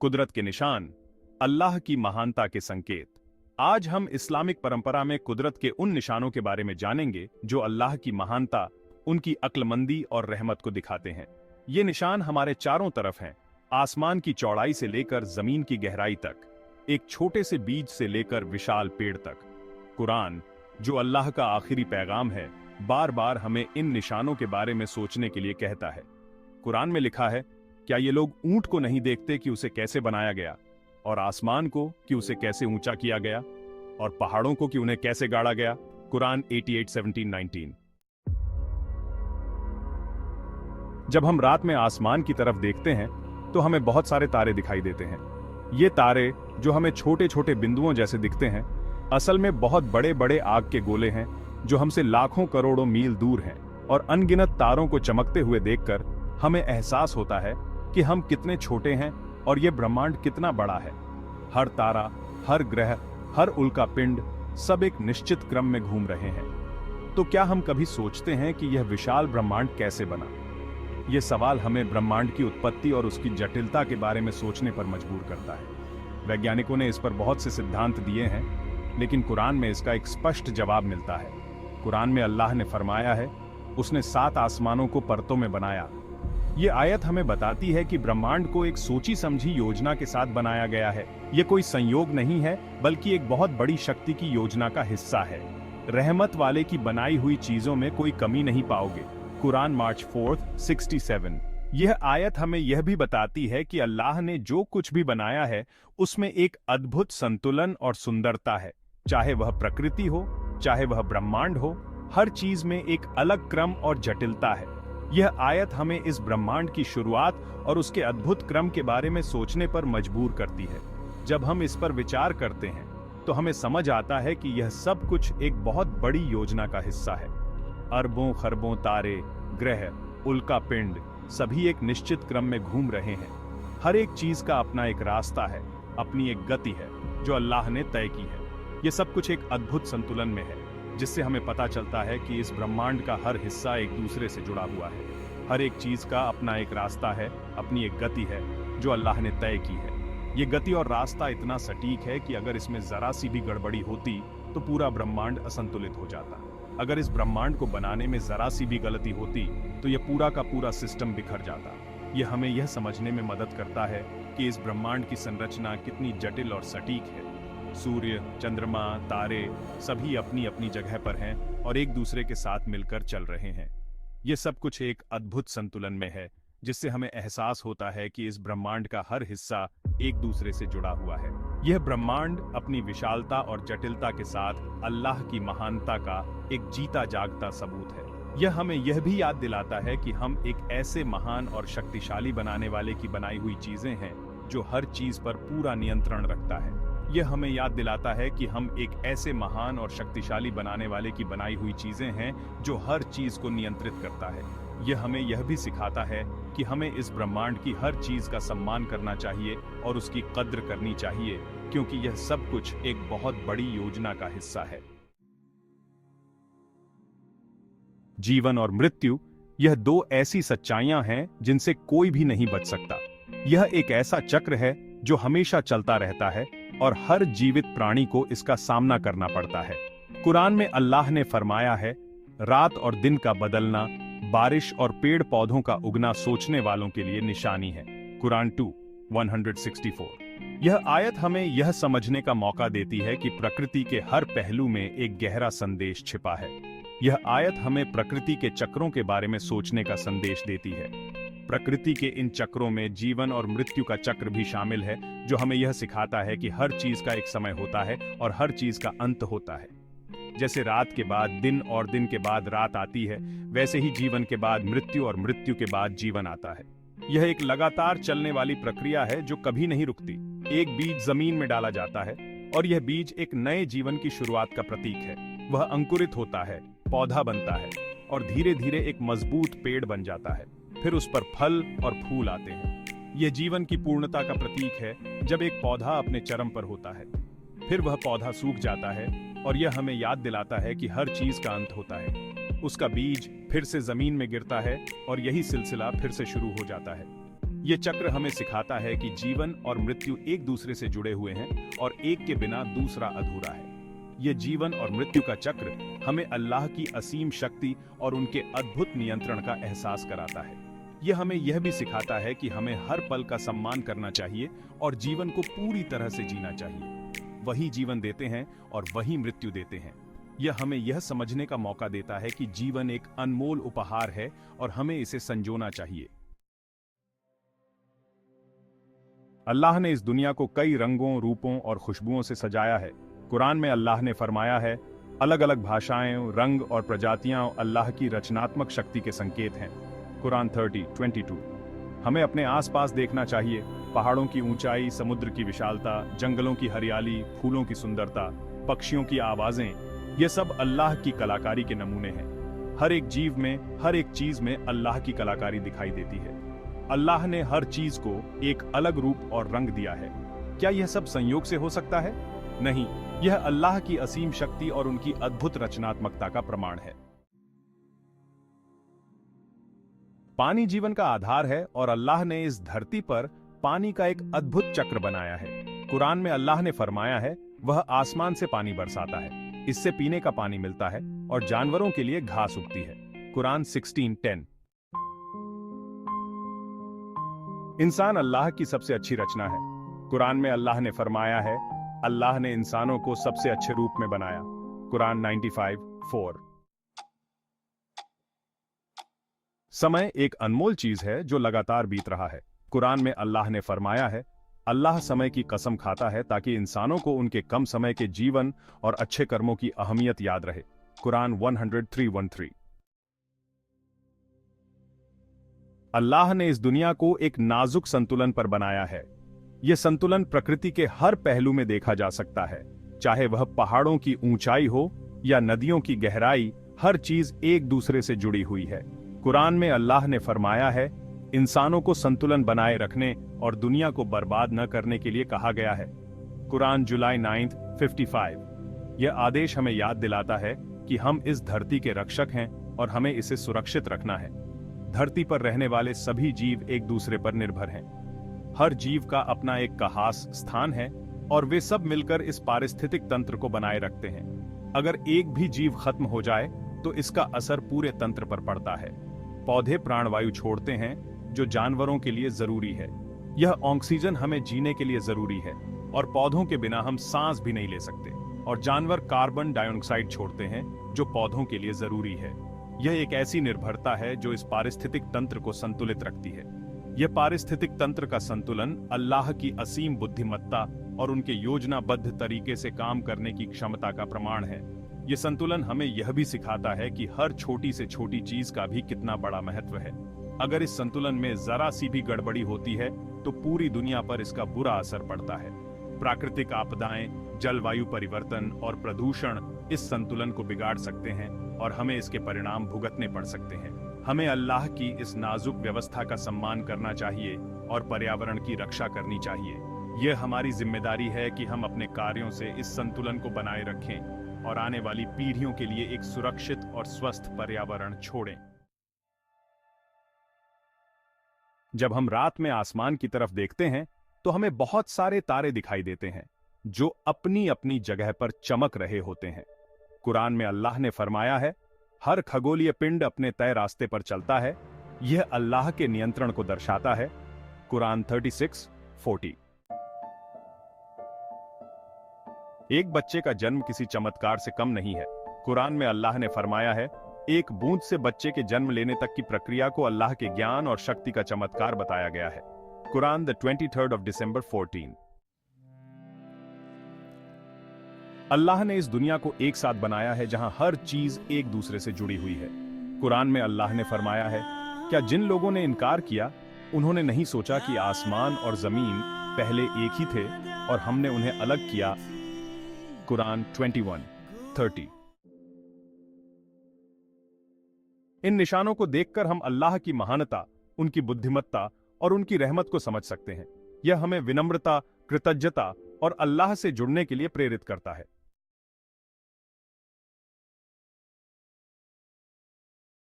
कुदरत के निशान, अल्लाह की महानता के संकेत। आज हम इस्लामिक परंपरा में कुदरत के उन निशानों के बारे में जानेंगे जो अल्लाह की महानता, उनकी अक्लमंदी और रहमत को दिखाते हैं। ये निशान हमारे चारों तरफ हैं, आसमान की चौड़ाई से लेकर जमीन की गहराई तक, एक छोटे से बीज से लेकर विशाल पेड़ तक। कुरान, जो अल्लाह का आखिरी पैगाम है, बार बार हमें इन निशानों के बारे में सोचने के लिए कहता है। कुरान में लिखा है, क्या ये लोग ऊंट को नहीं देखते कि उसे कैसे बनाया गया, और आसमान को कि उसे कैसे ऊंचा किया गया, और पहाड़ों को कि उन्हें कैसे गाड़ा गया। कुरान 88:17-19। जब हम रात में आसमान की तरफ देखते हैं तो हमें बहुत सारे तारे दिखाई देते हैं। ये तारे, जो हमें छोटे छोटे बिंदुओं जैसे दिखते हैं, असल में बहुत बड़े बड़े आग के गोले हैं जो हमसे लाखों करोड़ों मील दूर हैं। और अनगिनत तारों को चमकते हुए देखकर हमें एहसास होता है कि हम कितने छोटे हैं और ये ब्रह्मांड कितना बड़ा है। हर तारा, हर ग्रह, हर उल्का पिंड, सब एक निश्चित क्रम में घूम रहे हैं। तो क्या हम कभी सोचते हैं कि यह विशाल ब्रह्मांड कैसे बना? यह सवाल हमें ब्रह्मांड की उत्पत्ति और उसकी जटिलता के बारे में सोचने पर मजबूर करता है। वैज्ञानिकों ने इस पर बहुत से सिद्धांत दिए हैं, लेकिन कुरान में इसका एक स्पष्ट जवाब मिलता है। कुरान में अल्लाह ने फरमाया है, उसने 7 आसमानों को परतों में बनाया। ये आयत हमें बताती है कि ब्रह्मांड को एक सोची समझी योजना के साथ बनाया गया है। ये कोई संयोग नहीं है, बल्कि एक बहुत बड़ी शक्ति की योजना का हिस्सा है। रहमत वाले की बनाई हुई चीजों में कोई कमी नहीं पाओगे। कुरान मार्च 4:67। यह आयत हमें यह भी बताती है कि अल्लाह ने जो कुछ भी बनाया है उसमें एक अद्भुत संतुलन और सुंदरता है। चाहे वह प्रकृति हो, चाहे वह ब्रह्मांड हो, हर चीज में एक अलग क्रम और जटिलता है। यह आयत हमें इस ब्रह्मांड की शुरुआत और उसके अद्भुत क्रम के बारे में सोचने पर मजबूर करती है। जब हम इस पर विचार करते हैं तो हमें समझ आता है कि यह सब कुछ एक बहुत बड़ी योजना का हिस्सा है। अरबों खरबों तारे, ग्रह, उल्का पिंड, सभी एक निश्चित क्रम में घूम रहे हैं। हर एक चीज का अपना एक रास्ता है, अपनी एक गति है जो अल्लाह ने तय की है। यह सब कुछ एक अद्भुत संतुलन में है, जिससे हमें पता चलता है कि इस ब्रह्मांड का हर हिस्सा एक दूसरे से जुड़ा हुआ है। हर एक चीज का अपना एक रास्ता है, अपनी एक गति है जो अल्लाह ने तय की है। ये गति और रास्ता इतना सटीक है कि अगर इसमें जरा सी भी गड़बड़ी होती तो पूरा ब्रह्मांड असंतुलित हो जाता। अगर इस ब्रह्मांड को बनाने में जरा सी भी गलती होती तो यह पूरा का पूरा सिस्टम बिखर जाता। यह हमें यह समझने में मदद करता है कि इस ब्रह्मांड की संरचना कितनी जटिल और सटीक है। सूर्य, चंद्रमा, तारे सभी अपनी अपनी जगह पर हैं और एक दूसरे के साथ मिलकर चल रहे हैं। यह सब कुछ एक अद्भुत संतुलन में है, जिससे हमें एहसास होता है कि इस ब्रह्मांड का हर हिस्सा एक दूसरे से जुड़ा हुआ है। यह ब्रह्मांड अपनी विशालता और जटिलता के साथ अल्लाह की महानता का एक जीता जागता सबूत है। यह हमें यह भी याद दिलाता है कि हम एक ऐसे महान और शक्तिशाली बनाने वाले की बनाई हुई चीजें हैं जो हर चीज पर पूरा नियंत्रण रखता है। यह हमें याद दिलाता है कि हम एक ऐसे महान और शक्तिशाली बनाने वाले की बनाई हुई चीजें हैं जो हर चीज को नियंत्रित करता है। यह हमें यह भी सिखाता है कि हमें इस ब्रह्मांड की हर चीज का सम्मान करना चाहिए और उसकी कद्र करनी चाहिए, क्योंकि यह सब कुछ एक बहुत बड़ी योजना का हिस्सा है। जीवन और मृत्यु, यह 2 ऐसी सच्चाइयां हैं जिनसे कोई भी नहीं बच सकता। यह एक ऐसा चक्र है जो हमेशा चलता रहता है और हर जीवित प्राणी को इसका सामना करना पड़ता है। कुरान में अल्लाह ने फरमाया है, रात और दिन का बदलना, बारिश और पेड़ पौधों का उगना सोचने वालों के लिए निशानी है। कुरान 2:164। यह आयत हमें यह समझने का मौका देती है कि प्रकृति के हर पहलू में एक गहरा संदेश छिपा है। यह आयत हमें प्रकृति के चक्रों के बारे में सोचने का संदेश देती है। प्रकृति के इन चक्रों में जीवन और मृत्यु का चक्र भी शामिल है, जो हमें यह सिखाता है कि हर चीज का एक समय होता है और हर चीज का अंत होता है। जैसे रात के बाद दिन और दिन के बाद रात आती है, वैसे ही जीवन के बाद मृत्यु और मृत्यु के बाद जीवन आता है। यह एक लगातार चलने वाली प्रक्रिया है जो कभी नहीं रुकती। एक बीज जमीन में डाला जाता है और यह बीज एक नए जीवन की शुरुआत का प्रतीक है। वह अंकुरित होता है, पौधा बनता है और धीरे धीरे एक मजबूत पेड़ बन जाता है। फिर उस पर फल और फूल आते हैं। यह जीवन की पूर्णता का प्रतीक है जब एक पौधा अपने चरम पर होता है। फिर वह पौधा सूख जाता है और यह हमें याद दिलाता है कि हर चीज का अंत होता है। उसका बीज फिर से जमीन में गिरता है और यही सिलसिला फिर से शुरू हो जाता है। ये चक्र हमें सिखाता है कि जीवन और मृत्यु एक दूसरे से जुड़े हुए हैं और एक के बिना दूसरा अधूरा है। ये जीवन और मृत्यु का चक्र हमें अल्लाह की असीम शक्ति और उनके अद्भुत नियंत्रण का एहसास कराता है। यह हमें यह भी सिखाता है कि हमें हर पल का सम्मान करना चाहिए और जीवन को पूरी तरह से जीना चाहिए। वही जीवन देते हैं और वही मृत्यु देते हैं। यह हमें यह समझने का मौका देता है कि जीवन एक अनमोल उपहार है और हमें इसे संजोना चाहिए। अल्लाह ने इस दुनिया को कई रंगों, रूपों और खुशबुओं से सजाया है। कुरान में अल्लाह ने फरमाया है, अलग अलग भाषाएं, रंग और प्रजातियां अल्लाह की रचनात्मक शक्ति के संकेत हैं। कुरान 30:22। हमें अपने आसपास देखना चाहिए। पहाड़ों की ऊंचाई, समुद्र की विशालता, जंगलों की हरियाली, फूलों की सुंदरता, पक्षियों की आवाजें, ये सब अल्लाह की कलाकारी के नमूने हैं। हर एक जीव में, हर एक चीज में अल्लाह की कलाकारी दिखाई देती है। अल्लाह ने हर चीज को एक अलग रूप और रंग दिया है। क्या यह सब संयोग से हो सकता है? नहीं, यह अल्लाह की असीम शक्ति और उनकी अद्भुत रचनात्मकता का प्रमाण है। पानी जीवन का आधार है और अल्लाह ने इस धरती पर पानी का एक अद्भुत चक्र बनाया है। कुरान में अल्लाह ने फरमाया है, वह आसमान से पानी बरसाता है, इससे पीने का पानी मिलता है और जानवरों के लिए घास उगती है। कुरान 16:10। इंसान अल्लाह की सबसे अच्छी रचना है। कुरान में अल्लाह ने फरमाया है, अल्लाह ने इंसानों को सबसे अच्छे रूप में बनाया। कुरान 95:4। समय एक अनमोल चीज है जो लगातार बीत रहा है। कुरान में अल्लाह ने फरमाया है, अल्लाह समय की कसम खाता है ताकि इंसानों को उनके कम समय के जीवन और अच्छे कर्मों की अहमियत याद रहे। कुरान 103:13। अल्लाह ने इस दुनिया को एक नाजुक संतुलन पर बनाया है। यह संतुलन प्रकृति के हर पहलू में देखा जा सकता है, चाहे वह पहाड़ों की ऊंचाई हो या नदियों की गहराई, हर चीज एक दूसरे से जुड़ी हुई है। कुरान में अल्लाह ने फरमाया है, इंसानों को संतुलन बनाए रखने और दुनिया को बर्बाद न करने के लिए कहा गया है। कुरान जुलाई 9:55। यह आदेश हमें याद दिलाता है कि हम इस धरती के रक्षक हैं और हमें इसे सुरक्षित रखना है। धरती पर रहने वाले सभी जीव एक दूसरे पर निर्भर हैं। हर जीव का अपना एक खास स्थान है और वे सब मिलकर इस पारिस्थितिक तंत्र को बनाए रखते हैं। अगर एक भी जीव खत्म हो जाए तो इसका असर पूरे तंत्र पर पड़ता है। पौधे प्राणवायु छोड़ते हैं जो जानवरों के लिए जरूरी है। यह ऑक्सीजन हमें जीने के लिए जरूरी है और पौधों के बिना हम सांस भी नहीं ले सकते। और जानवर कार्बन डाइऑक्साइड छोड़ते हैं जो पौधों के लिए जरूरी है। यह एक ऐसी निर्भरता है जो इस पारिस्थितिक तंत्र को संतुलित रखती है। यह पारिस्थितिक तंत्र का संतुलन अल्लाह की असीम बुद्धिमत्ता और उनके योजनाबद्ध तरीके से काम करने की क्षमता का प्रमाण है। यह संतुलन हमें यह भी सिखाता है कि हर छोटी से छोटी चीज का भी कितना बड़ा महत्व है। अगर इस संतुलन में जरा सी भी गड़बड़ी होती है तो पूरी दुनिया पर इसका बुरा असर पड़ता है। प्राकृतिक आपदाएं, जलवायु परिवर्तन और प्रदूषण इस संतुलन को बिगाड़ सकते हैं और हमें इसके परिणाम भुगतने पड़ सकते हैं। हमें अल्लाह की इस नाजुक व्यवस्था का सम्मान करना चाहिए और पर्यावरण की रक्षा करनी चाहिए। यह हमारी जिम्मेदारी है कि हम अपने कार्यों से इस संतुलन को बनाए रखें और आने वाली पीढ़ियों के लिए एक सुरक्षित और स्वस्थ पर्यावरण छोड़ें। जब हम रात में आसमान की तरफ देखते हैं तो हमें बहुत सारे तारे दिखाई देते हैं जो अपनी अपनी जगह पर चमक रहे होते हैं। कुरान में अल्लाह ने फरमाया है, हर खगोलीय पिंड अपने तय रास्ते पर चलता है। यह अल्लाह के नियंत्रण को दर्शाता है। कुरान 36:40। एक बच्चे का जन्म किसी चमत्कार से कम नहीं है। कुरान में अल्लाह ने फरमाया है, एक बूंद से बच्चे के जन्म लेने तक की प्रक्रिया को अल्लाह के ज्ञान और शक्ति का चमत्कार बताया गया है। कुरान 23 December 14। अल्लाह ने इस दुनिया को एक साथ बनाया है जहां हर चीज एक दूसरे से जुड़ी हुई है। कुरान में अल्लाह ने फरमाया है, क्या जिन लोगों ने इनकार किया उन्होंने नहीं सोचा कि आसमान और जमीन पहले एक ही थे और हमने उन्हें अलग किया। कुरान 21:30। इन निशानों को देखकर हम अल्लाह की महानता, उनकी बुद्धिमत्ता और उनकी रहमत को समझ सकते हैं। यह हमें विनम्रता, कृतज्ञता और अल्लाह से जुड़ने के लिए प्रेरित करता है।